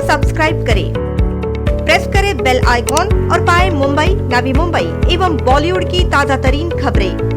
Subscribe करें, press करें bell icon और पाएं मुंबई, नवी मुंबई एवं बॉलीवुड की ताजा तरीन खबरें।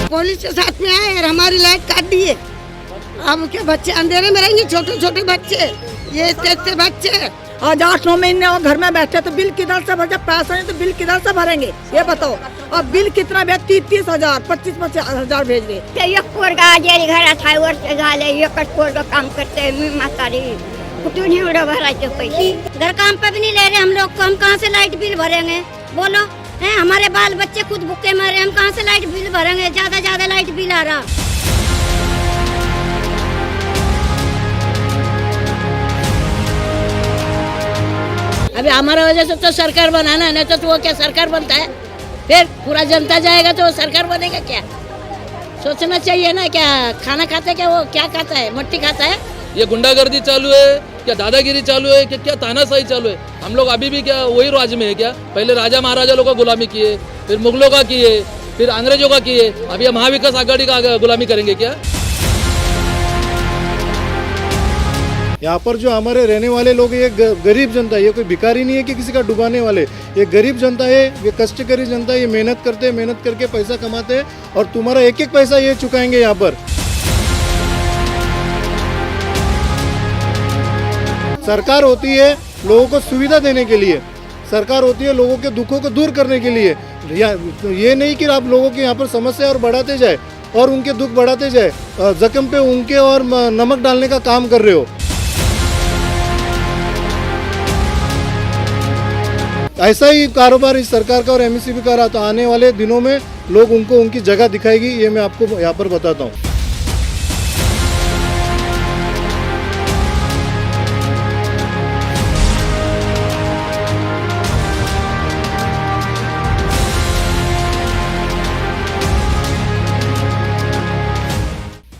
पुलिस के साथ में आए और हमारी लाइट काट दिए। अब क्या बच्चे अंधेरे में रहेंगे, छोटे छोटे बच्चे, ये इतने बच्चे और 8-9 महीने और घर में बैठे तो बिल किधर से भरे? पैसा नहीं तो बिल किधर से भरेंगे ये बताओ। और बिल कितना भेज? 30,000 25,000 भेज रहे। एक पोरगा घर था वर्ष काम करते मातारी कुछ नहीं उड़ा भराते पैसे। घर काम पे भी नहीं ले रहे हम लोग को, हम कहाँ से लाइट बिल भरेंगे बोलो? हैं हमारे बाल बच्चे खुद भूखे मरे, हम कहाँ से लाइट बिल भरेंगे? ज्यादा लाइट बिल आ रहा। अभी हमारा वजह से तो सरकार बनाना है, नहीं तो वो क्या सरकार बनता है? फिर पूरा जनता जाएगा तो वो सरकार बनेगा क्या? सोचना चाहिए ना। क्या खाना खाता है? क्या वो क्या खाता है? मट्टी खाता है? ये गुंडागर्दी चालू है क्या? दादागिरी चालू है क्या? तानाशाही चालू है? हम लोग अभी भी क्या वही राज में है क्या? पहले राजा महाराजा लोग का गुलामी किए, फिर मुगलों का किए, फिर अंग्रेजों का किए, अभी हम महाविकास आघाड़ी का गुलामी करेंगे क्या? यहाँ पर जो हमारे रहने वाले लोग, ये गरीब जनता है, ये कोई भिखारी नहीं है कि किसी का डुबाने वाले। ये गरीब जनता है, ये कष्टकरी जनता है, ये मेहनत करते हैं, मेहनत करके पैसा कमाते हैं और तुम्हारा एक एक पैसा ये चुकाएंगे। यहाँ पर सरकार होती है लोगों को सुविधा देने के लिए, सरकार होती है लोगों के दुखों को दूर करने के लिए। ये नहीं कि आप लोगों के यहाँ पर समस्या और बढ़ाते जाए और उनके दुख बढ़ाते जाए, जख्म पे उनके और नमक डालने का काम कर रहे हो। ऐसा ही कारोबार इस सरकार का और एमएससीबी का रहा तो आने वाले दिनों में लोग उनको उनकी जगह दिखाएगी, ये मैं आपको यहाँ पर बताता हूँ।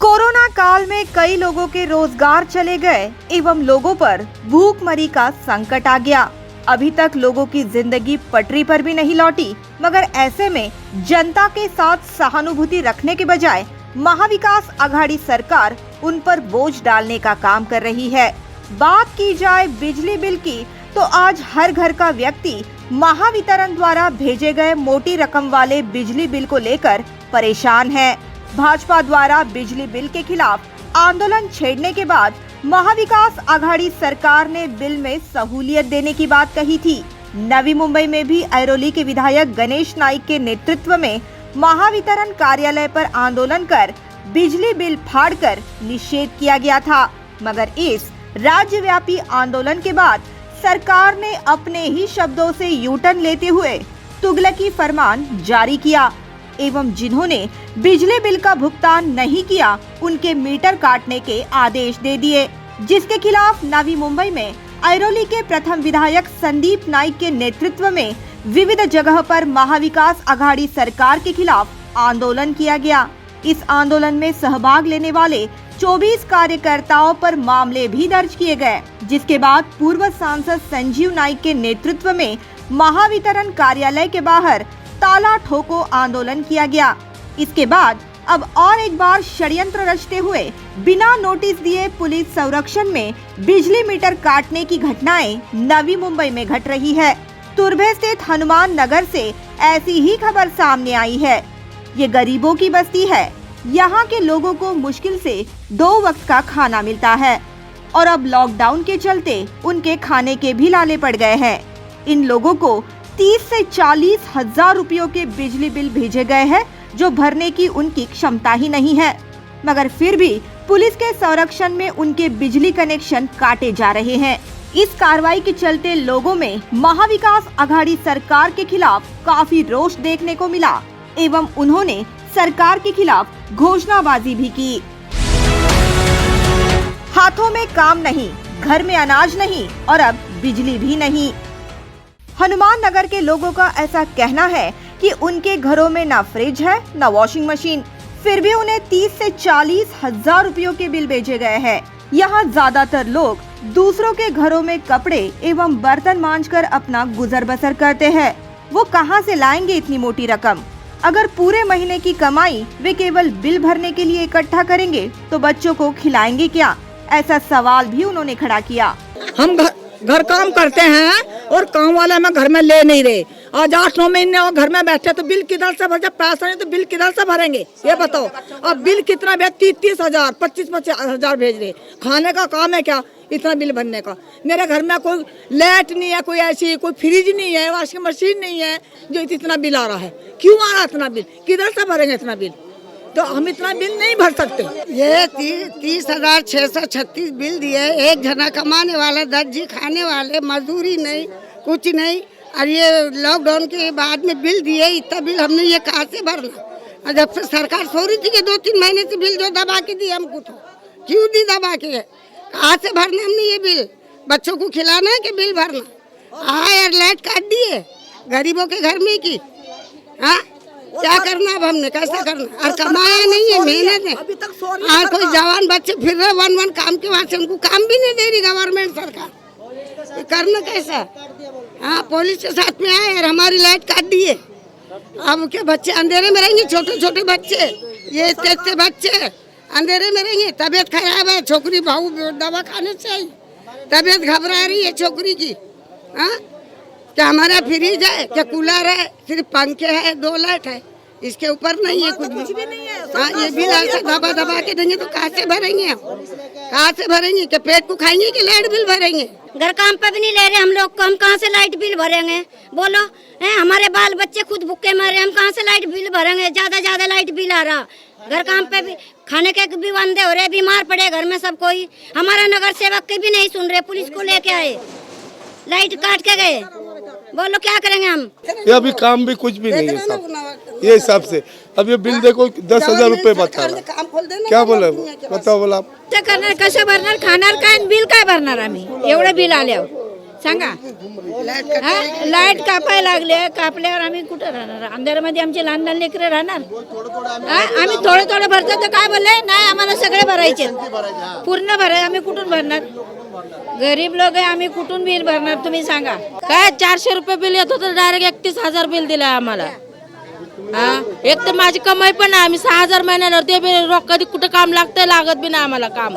कोरोना काल में कई लोगों के रोजगार चले गए एवं लोगों पर भूखमरी का संकट आ गया। अभी तक लोगों की जिंदगी पटरी पर भी नहीं लौटी, मगर ऐसे में जनता के साथ सहानुभूति रखने के बजाय महाविकास आघाड़ी सरकार उन पर बोझ डालने का काम कर रही है। बात की जाए बिजली बिल की तो आज हर घर का व्यक्ति महावितरण द्वारा भेजे गए मोटी रकम वाले बिजली बिल को लेकर परेशान है। भाजपा द्वारा बिजली बिल के खिलाफ आंदोलन छेड़ने के बाद महाविकास आघाड़ी सरकार ने बिल में सहूलियत देने की बात कही थी। नवी मुंबई में भी ऐरोली के विधायक गणेश नाइक के नेतृत्व में महावितरण कार्यालय पर आंदोलन कर बिजली बिल फाड़कर निषेध किया गया था, मगर इस राज्यव्यापी आंदोलन के बाद सरकार ने अपने ही शब्दों से यूटर्न लेते हुए तुगलकी फरमान जारी किया एवं जिन्होंने बिजली बिल का भुगतान नहीं किया उनके मीटर काटने के आदेश दे दिए, जिसके खिलाफ नवी मुंबई में ऐरोली के प्रथम विधायक संदीप नाइक के नेतृत्व में विविध जगह पर महाविकास आघाड़ी सरकार के खिलाफ आंदोलन किया गया। इस आंदोलन में सहभाग लेने वाले 24 कार्यकर्ताओं पर मामले भी दर्ज किए गए, जिसके बाद पूर्व सांसद संजीव नाइक के नेतृत्व में महावितरण कार्यालय के बाहर ताला ठोको आंदोलन किया गया। इसके बाद अब और एक बार षड्यंत्र रचते हुए बिना नोटिस दिए पुलिस संरक्षण में बिजली मीटर काटने की घटनाएं नवी मुंबई में घट रही है। तुर्भे स्थित हनुमान नगर से ऐसी ही खबर सामने आई है। ये गरीबों की बस्ती है। यहाँ के लोगों को मुश्किल से 2 वक्त का खाना मिलता है और अब लॉकडाउन के चलते उनके खाने के भी लाले पड़ गए हैं। इन लोगों को 30 से 40 हजार रुपयों के बिजली बिल भेजे गए हैं, जो भरने की उनकी क्षमता ही नहीं है, मगर फिर भी पुलिस के संरक्षण में उनके बिजली कनेक्शन काटे जा रहे हैं। इस कार्रवाई के चलते लोगों में महाविकास आघाड़ी सरकार के खिलाफ काफी रोष देखने को मिला एवं उन्होंने सरकार के खिलाफ घोषणाबाजी भी की। हाथों में काम नहीं, घर में अनाज नहीं और अब बिजली भी नहीं। हनुमान नगर के लोगों का ऐसा कहना है कि उनके घरों में न फ्रिज है न वॉशिंग मशीन, फिर भी उन्हें 30 से 40 हजार रुपयों के बिल भेजे गए हैं। यहाँ ज्यादातर लोग दूसरों के घरों में कपड़े एवं बर्तन मांजकर अपना गुजर बसर करते हैं। वो कहाँ से लाएंगे इतनी मोटी रकम? अगर पूरे महीने की कमाई वे केवल बिल भरने के लिए इकट्ठा करेंगे तो बच्चों को खिलाएंगे क्या? ऐसा सवाल भी उन्होंने खड़ा किया। हम घर काम करते हैं और काम वाले हमें घर में ले नहीं रहे। आज 8-9 महीने और घर में बैठे तो बिल किधर से भर, जब पैसा नहीं तो बिल किधर से भरेंगे ये बताओ। अब बिल कितना भेज, 30 हजार 25 हजार भेज रहे। खाने का काम है क्या इतना बिल भरने का? मेरे घर में कोई लाइट नहीं है, कोई ऐसी कोई फ्रिज नहीं है, वॉशिंग मशीन नहीं है जो इतना बिल आ रहा है। क्यों आ रहा है इतना बिल? किधर से भरेंगे इतना बिल? तो हम इतना बिल नहीं भर सकते। ये 30,636 बिल दिए। एक जना कमाने वाला, 10 जी खाने वाले, मजदूरी नहीं, कुछ नहीं। और ये लॉकडाउन के बाद में बिल दिए, इतना बिल हमने ये कहाँ से भरना? और जब से सरकार सो रही थी कि 2-3 महीने से बिल जो दबा के दी हमको, तो क्यों दी दबा के? कहाँ से भरना हमने ये बिल? बच्चों को खिलाना है कि बिल भरना? हाँ यार, लाइट काट दिए गरीबों के घर में की। हाँ, क्या करना अब हमने, कैसा करना? और कमाया नहीं है, मेहनत है। और कोई जवान बच्चे फिर रहे वन काम के वहाँ से, उनको काम भी नहीं दे रही गवर्नमेंट सरकार। करना कैसा? हाँ, पुलिस के साथ में आए और हमारी लाइट काट दिए। अब के बच्चे अंधेरे में रहेंगे, छोटे छोटे बच्चे, ये इतने बच्चे अंधेरे में रहेंगे। तबीयत खराब है, छोकरी भाऊ दवा खाने से आई, तबीयत घबरा रही है छोकरी की। हाँ, क्या हमारा फ्रिज है, क्या कूलर है? सिर्फ पंखे है, 2 लाइट है, इसके ऊपर नहीं है कुछ भी नहीं है। हाँ, ये बिल ऐसे दबा के देंगे तो कहाँ से भरेंगे हम? कहाँ से भरेंगे? क्या पेट को खाएंगे कि लाइट बिल भरेंगे? घर काम पे भी नहीं ले रहे हम लोग को, हम कहाँ से लाइट बिल भरेंगे? बोलो, हमारे बाल बच्चे खुद भूखे मरे, हम कहाँ से लाइट बिल भरेंगे? ज्यादा लाइट बिल आ रहा। घर काम पे भी खाने के भी वांदे हो रहे, बीमार पड़े घर में सब कोई। हमारा नगर सेवक के भी नहीं सुन रहे, पुलिस को लेके आए, लाइट काट के गए। बोलो क्या करेंगे हम? ये अभी काम भी कुछ भी नहीं है साहब, ये हिसाब से। अब ये बिल देखो 10,000 रुपये बता रहा। क्या बोला बताओ? बोला करणार, कसं भरणार, खाणार काय, बिल काय भरणार आम्ही? एवढं बिल आल्यावर सांगा। लाईट कापायला लागले, कापल्यावर आम्ही कुठं राहणार? अंधारामध्ये आमचे लहान लहान लेकरं राहणार? आम्ही थोडं भरतो तर काय बोलले? नाही, आम्हाला सगळे भरायचे, पूर्ण भराय। आम्ही कुठून भरणार? गरीब लोक आहे, आम्ही कुठून बिल भरणार तुम्ही सांगा? काय 400 रुपये बिल येत होतं, डायरेक्ट 31,000 बिल दिलं आम्हाला। हा, एक तर माझी कमाई पण नाही, आम्ही 6,000 महिन्याला ते रोख कधी कुठं काम लागतं, लागत बी नाही आम्हाला काम।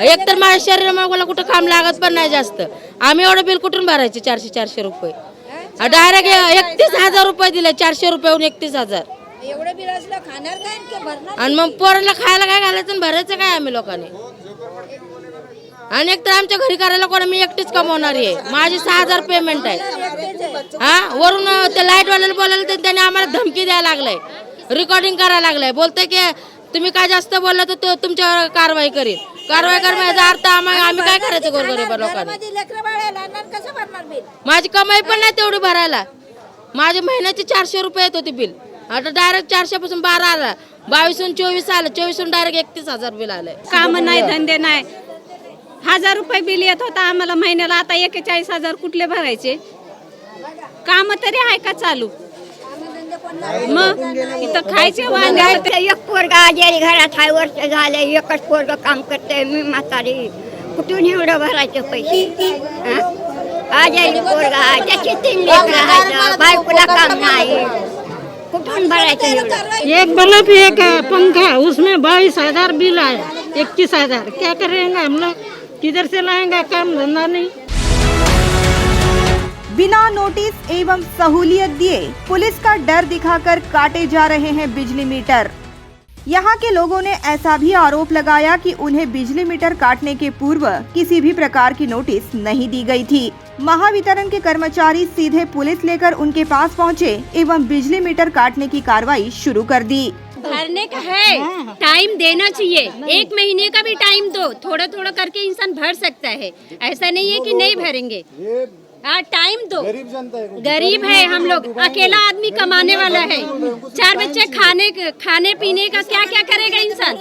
एक तर माझ्या शरीराला कुठं काम लागत पण नाही जास्त। आम्ही एवढं बिल कुठून भरायचे? 400 रुपये डायरेक्ट 31,000 रुपये दिले, 400 रुपयाहून 31,000। एवढं बिल असलं खाणार काय भरणार? आणि मग पोराला खायला काय घालायचं आणि भरायचं काय आम्ही लोकांनी? आणि एक तर आमच्या घरी करायला कोणा, मी एकटीच कमवणार आहे, माझी 6,000 पेमेंट आहे। हा, वरून ते लाईट वाल्याला बोलायला तर त्याने आम्हाला धमकी द्यायला लागलाय, रेकॉर्डिंग करायला लागलाय, बोलतोय की तुम्ही काय जास्त बोलला तर तो तुमच्यावर कारवाई करेल। कारवाई करण्याचा अर्थ आम्ही काय करायचं गोरगरीब लोकांनी? माझी कमाई पण नाही तेवढी भरायला। माझी महिन्याची 400 रुपये येत होती बिल, आता डायरेक्ट 400 पासून 12 आला, 22 24 आलं, 24 डायरेक्ट 31,000 बिल आलंय। काम नाही, धंदे नाही, 1,000 रुपये बिल येत होता आम्हाला महिन्याला, आता 41,000 कुठले भरायचे? काम तरी आहे का चालू? मग इथं खायचे वांदे। एक पोरगा आजारी घरात 6 वर्ष झाले, एकच पोरगा काम करते, मी म्हातारी, कुठून एवढं भरायचे पैसे? आजारी पोरगा, त्याची 3 लेकरं आहेत, बायकोला काम नाही, कुठून भरायचं? एक बल्ब, एक पंखा, उसमें 22,000 बिल आया, 21,000। क्या करेंगे हम लोग? किधर से लाएंगे? काम धंधा नहीं। बिना नोटिस एवं सहूलियत दिए पुलिस का डर दिखाकर काटे जा रहे हैं बिजली मीटर। यहाँ के लोगों ने ऐसा भी आरोप लगाया कि उन्हें बिजली मीटर काटने के पूर्व किसी भी प्रकार की नोटिस नहीं दी गई थी। महावितरण के कर्मचारी सीधे पुलिस लेकर उनके पास पहुँचे एवं बिजली मीटर काटने की कार्रवाई शुरू कर दी। भरने का है, टाइम देना चाहिए। 1 महीने का भी टाइम दो, थोड़ा थोड़ा करके इंसान भर सकता है। ऐसा नहीं है कि नहीं भरेंगे, टाइम दो। गरीब है हम लोग, अकेला आदमी कमाने वाला है, 4 बच्चे खाने पीने का क्या क्या करेगा इंसान।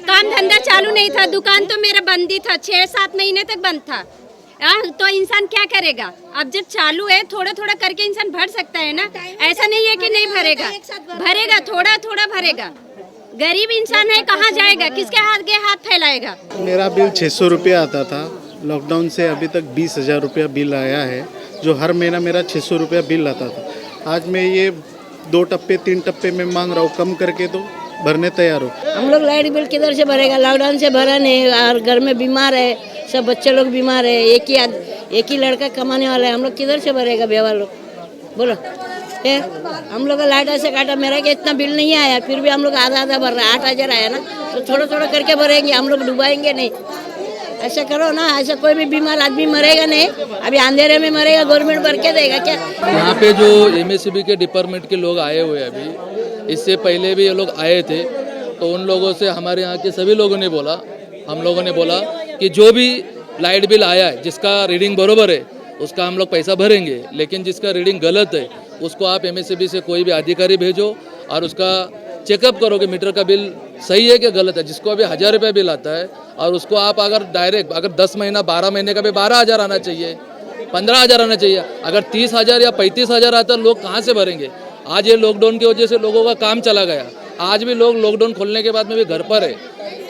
काम धंधा चालू नहीं था, दुकान तो मेरा बंद ही था, 6-7 महीने तक बंद था। तो इंसान क्या करेगा। अब जब चालू है, थोड़ा थोड़ा करके इंसान भर सकता है ना। ऐसा नहीं है कि नहीं भरेगा, भरेगा, थोड़ा थोड़ा भरेगा। गरीब इंसान है, कहाँ जाएगा, किसके हाथ फैलाएगा। मेरा बिल 600 रुपया आता था, लॉकडाउन से अभी तक 20,000 रुपया बिल आया है, जो हर महीना मेरा 600 रुपया बिल आता था। आज मैं ये 2 टप्पे 3 टप्पे में मांग रहा हूँ, कम करके तो भरने तैयार हो। हम लोग लाइट बिल किधर से भरेगा, लॉकडाउन से भरा नहीं, और घर में बीमार है, सब बच्चे लोग बीमार है, एक ही लड़का कमाने वाला है, हम लोग किधर से भरेगा बेवा लोग, बोलो। हम लोग का लाइट ऐसे काटा, मेरा कि इतना बिल नहीं आया, फिर भी हम लोग आधा भर रहे हैं, 8,000 आया ना, तो थोड़ा थोड़ा करके भरेंगे, हम लोग डुबाएंगे नहीं। ऐसा करो ना, ऐसा कोई भी बीमार आदमी मरेगा नहीं, अभी अंधेरे में मरेगा, गवर्नमेंट भर के देगा क्या। यहाँ पे जो MSCB के डिपार्टमेंट के लोग आए हुए हैं अभी, इससे पहले भी ये लोग आए थे, तो उन लोगों से हमारे यहाँ के सभी लोगों ने बोला, हम लोगों ने बोला कि जो भी लाइट बिल आया है, जिसका रीडिंग बरोबर है उसका हम लोग पैसा भरेंगे, लेकिन जिसका रीडिंग गलत है उसको आप MSCB से कोई भी अधिकारी भेजो और उसका चेकअप करो कि मीटर का बिल सही है कि गलत है। जिसको अभी 1,000 रुपया बिल आता है और उसको आप अगर डायरेक्ट, अगर 10 महीना 12 महीने का भी 12,000 आना चाहिए, 15,000 आना चाहिए। अगर 30,000 या 35,000 आता है, लोग कहाँ से भरेंगे। आज ये लॉकडाउन की वजह से लोगों का काम चला गया, आज भी लोग लॉकडाउन खोलने के बाद में भी घर पर है।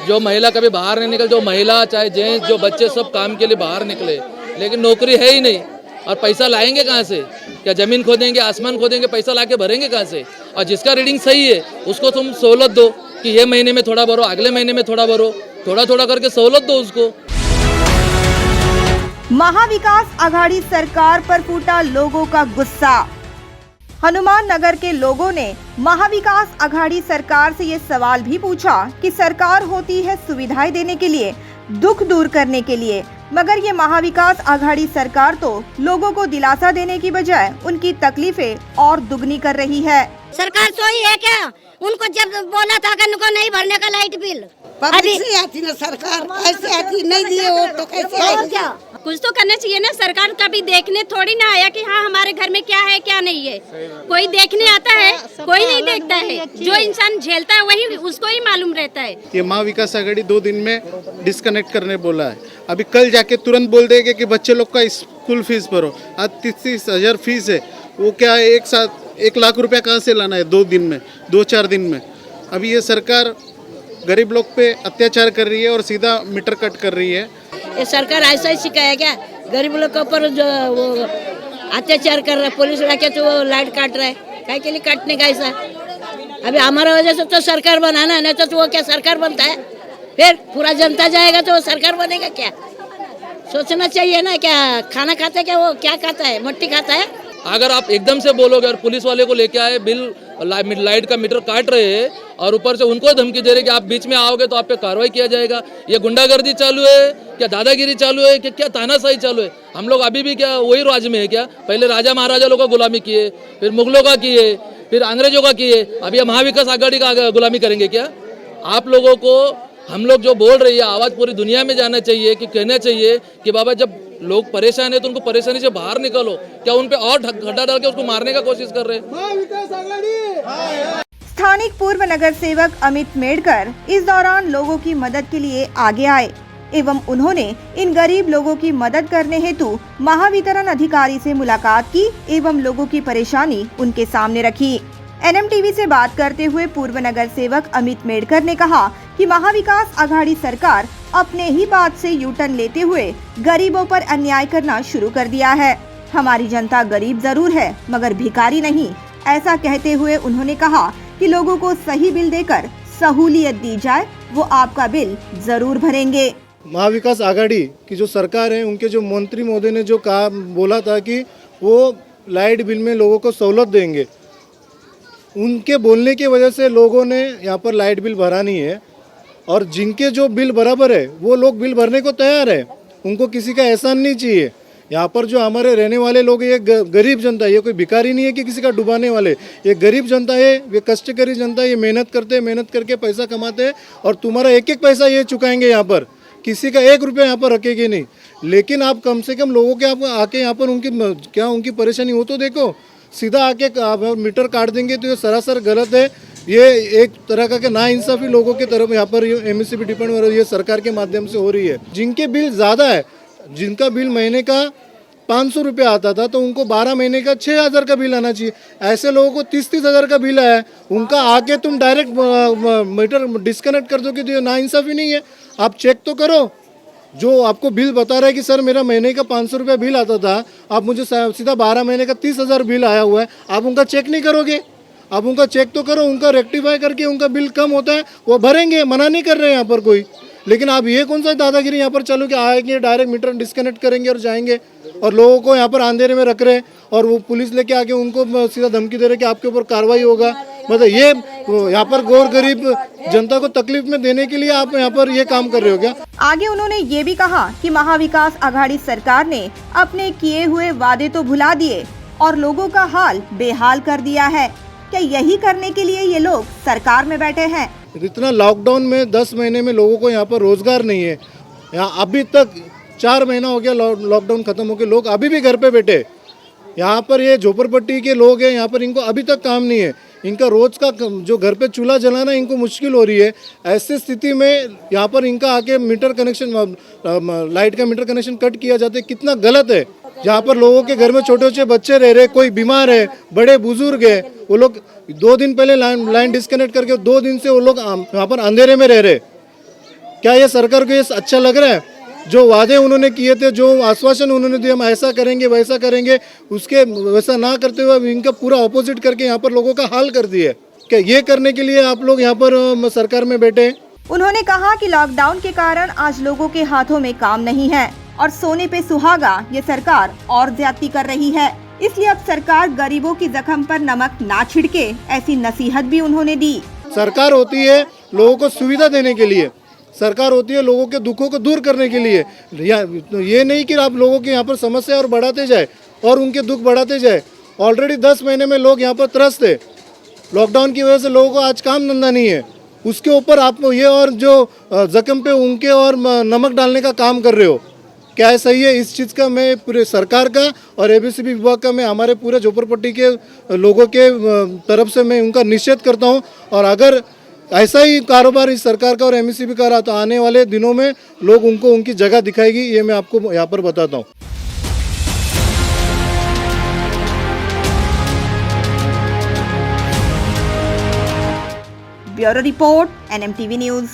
जो महिला कभी बाहर नहीं निकल, जो महिला चाहे जेंट्स, जो बच्चे सब काम के लिए बाहर निकले, लेकिन नौकरी है ही नहीं, और पैसा लाएंगे कहाँ से। क्या जमीन खोदेंगे, आसमान खोदेंगे, पैसा ला के भरेंगे कहाँ से। और जिसका रीडिंग सही है उसको तुम सहूलत दो कि ये महीने में थोड़ा भरो, अगले महीने में थोड़ा भरो, थोड़ा थोड़ा करके सहूलत दो उसको। महाविकास आघाड़ी सरकार पर फूटा लोगों का गुस्सा। हनुमान नगर के लोगों ने महाविकास आघाड़ी सरकार से ये सवाल भी पूछा कि सरकार होती है सुविधाएं देने के लिए, दुख दूर करने के लिए, मगर ये महाविकास आघाड़ी सरकार तो लोगों को दिलासा देने की बजाय उनकी तकलीफें और दुगनी कर रही है। सरकार सोई है क्या। उनको जब बोला था कि उनको नहीं भरने का लाइट बिल, पब्लिक से आती ना सरकार, कैसे आती, नहीं दिए वो तो कैसे आएगी। क्या कुछ तो करना चाहिए ना। सरकार कभी देखने थोड़ी ना आया कि हाँ हमारे घर में क्या है क्या नहीं है। कोई देखने आता है, कोई नहीं देखता है। जो इंसान झेलता है वही उसको ही मालूम रहता है। ये महाविकास आघाड़ी 2 दिन में डिस्कनेक्ट करने बोला है, अभी कल जाके तुरंत बोल देंगे कि बच्चे लोग का स्कूल फीस भरो। आज 30,000 फीस है, वो क्या है, एक साथ 1 लाख रुपया कहाँ से लाना है 2 दिन में, 2-4 दिन में। अभी ये सरकार गरीब लोग पे अत्याचार कर रही है और सीधा मीटर कट कर रही है। ये सरकार ऐसा ही सिखाया क्या, गरीब लोग के ऊपर जो वो अत्याचार कर रहा है, पुलिस लाके तो वो लाइट काट रहा है, काय के लिए काटने का ऐसा। अभी हमारा वजह से तो सरकार बनाना है, नहीं तो वो क्या सरकार बनता है। फिर पूरा जनता जाएगा तो वो सरकार बनेगा क्या। सोचना चाहिए ना, क्या खाना खाता है क्या, वो क्या खाता है, मट्टी खाता है। अगर आप एकदम से बोलोगे और पुलिस वाले को लेके आए, बिल लाइट का मीटर काट रहे हैं और ऊपर से उनको धमकी दे रहे कि आप बीच में आओगे तो आप पे कार्रवाई किया जाएगा, ये गुंडागर्दी चालू है क्या, दादागिरी चालू है कि क्या, तानाशाही चालू है। हम लोग अभी भी क्या वही राज में है क्या। पहले राजा महाराजा लोगों का गुलामी किए, फिर मुगलों का किए, फिर अंग्रेजों का किए, अभी महाविकास आघाड़ी का गुलामी करेंगे क्या। आप लोगों को हम लोग जो बोल रही है, आवाज पूरी दुनिया में जाना चाहिए कि कहना चाहिए कि बाबा जब लोग परेशान है तो उनको परेशानी से बाहर निकालो। क्या उन पे और गड्ढा डाल के उसको मारने का कोशिश कर रहे हैं। स्थानिक पूर्व नगर सेवक अमित मेडकर इस दौरान लोगों की मदद के लिए आगे आए एवं उन्होंने इन गरीब लोगों की मदद करने हेतु महावितरण अधिकारी से मुलाकात की एवं लोगों की परेशानी उनके सामने रखी। NMTV से बात करते हुए पूर्व नगर सेवक अमित मेडकर ने कहा कि महाविकास आघाड़ी सरकार अपने ही बात से यूटर्न लेते हुए गरीबों पर अन्याय करना शुरू कर दिया है। हमारी जनता गरीब जरूर है मगर भिखारी नहीं, ऐसा कहते हुए उन्होंने कहा कि लोगों को सही बिल देकर सहूलियत दी जाए, वो आपका बिल जरूर भरेंगे। महाविकास आघाड़ी की जो सरकार है, उनके जो मंत्री महोदय ने जो कहा, बोला था कि वो लाइट बिल में लोगों को सहूलत देंगे, उनके बोलने की वजह से लोगों ने यहाँ पर लाइट बिल भरा नहीं है। और जिनके जो बिल बराबर है वो लोग बिल भरने को तैयार है, उनको किसी का एहसान नहीं चाहिए। यहाँ पर जो हमारे रहने वाले लोग, ये गरीब जनता है, ये कोई भिखारी नहीं है कि किसी का डुबाने वाले, ये गरीब जनता है, ये कष्टकरी जनता है, ये मेहनत करते हैं, मेहनत करके पैसा कमाते हैं और तुम्हारा एक एक पैसा ये चुकाएंगे। यहाँ पर किसी का 1 रुपया यहाँ पर रखेंगे नहीं। लेकिन आप कम से कम लोगों के आप आके यहाँ पर उनकी परेशानी हो तो देखो। सीधा आके आप मीटर काट देंगे तो ये सरासर गलत है। ये एक तरह का नाइंसाफ़ी लोगों की तरफ यहाँ पर एमएसपी डिपार्टमेंट ये सरकार के माध्यम से हो रही है। जिनके बिल ज़्यादा है, जिनका बिल महीने का 500 रुपया आता था तो उनको 12 महीने का 6,000 का बिल आना चाहिए। ऐसे लोगों को 30-30 हज़ार का बिल आया है, उनका आके तुम डायरेक्ट मीटर डिस्कनेक्ट कर दो कि तो नाइंसाफ़ी नहीं है। आप चेक तो करो। जो आपको बिल बता रहा है कि सर मेरा महीने का 500 रुपया बिल आता था, आप मुझे सीधा 12 महीने का 30,000 बिल आया हुआ है, आप उनका चेक नहीं करोगे? आप उनका चेक तो करो, उनका रेक्टिफाई करके उनका बिल कम होता है वो भरेंगे, मना नहीं कर रहे हैं यहाँ पर कोई। लेकिन आप ये कौन सा दादागिरी यहाँ पर चालू कि आएंगे डायरेक्ट मीटर डिस्कनेक्ट करेंगे और जाएंगे और लोगों को यहाँ पर अंधेरे में रख रहे हैं और वो पुलिस लेके आके उनको सीधा धमकी दे रहे कि आपके ऊपर कार्रवाई होगा। मतलब ये यहाँ पर गौर गरीब जनता को तकलीफ में देने के लिए आप यहाँ पर ये काम कर रहे हो क्या? आगे उन्होंने ये भी कहा कि महाविकास आघाड़ी सरकार ने अपने किए हुए वादे तो भुला दिए और लोगों का हाल बेहाल कर दिया है। क्या यही करने के लिए ये लोग सरकार में बैठे हैं? इतना लॉकडाउन में 10 महीने में लोगों को यहाँ पर रोजगार नहीं है। यहाँ अभी तक 4 महीना हो गया लॉकडाउन खत्म हो गया, लोग अभी भी घर पे बैठे। यहाँ पर ये झोपड़पट्टी के लोग हैं, यहाँ पर इनको अभी तक काम नहीं है। इनका रोज का जो घर पे चूल्हा जलाना इनको मुश्किल हो रही है। ऐसी स्थिति में यहाँ पर इनका आके मीटर कनेक्शन, लाइट का मीटर कनेक्शन कट किया जाता है, कितना गलत है। जहाँ पर लोगों के घर में छोटे छोटे बच्चे रह रहे, कोई बीमार है, बड़े बुजुर्ग है, वो लोग 2 दिन पहले लाइन डिस्कनेक्ट करके 2 दिन से वो लोग यहाँ पर अंधेरे में रह रहे। क्या ये सरकार को ये अच्छा लग रहा है? जो वादे उन्होंने किए थे, जो आश्वासन उन्होंने दिए हम ऐसा करेंगे वैसा करेंगे, उसके वैसा ना करते हुए इनका पूरा ऑपोजिट करके यहाँ पर लोगों का हाल कर दिया। क्या ये करने के लिए आप लोग यहाँ पर सरकार में बैठे? उन्होंने कहा कि लॉकडाउन के कारण आज लोगों के हाथों में काम नहीं है और सोने पे सुहागा ये सरकार और ज्यादती कर रही है। इसलिए अब सरकार गरीबों की जख्म पर नमक ना छिड़के, ऐसी नसीहत भी उन्होंने दी। सरकार होती है लोगों को सुविधा देने के लिए, सरकार होती है लोगों के दुखों को दूर करने के लिए। ये नहीं कि आप लोगों के यहाँ पर समस्या और बढ़ाते जाए और उनके दुख बढ़ाते जाए। ऑलरेडी 10 महीने में लोग यहाँ पर त्रस्त थे। लॉकडाउन की वजह से लोगों को आज काम धंधा नहीं है, उसके ऊपर आप ये और जो जख्म पे उनके और नमक डालने का काम कर रहे हो। क्या है सही है? इस चीज़ का मैं पूरे सरकार का और एबीसीबी विभाग का मैं हमारे पूरे झोपड़पट्टी के लोगों के तरफ से मैं उनका निषेध करता हूँ। और अगर ऐसा ही कारोबार इस सरकार का और एमएसपी का रहा तो आने वाले दिनों में लोग उनको उनकी जगह दिखाएगी, ये मैं आपको यहाँ पर बताता हूँ। Bureau report, NMTV news.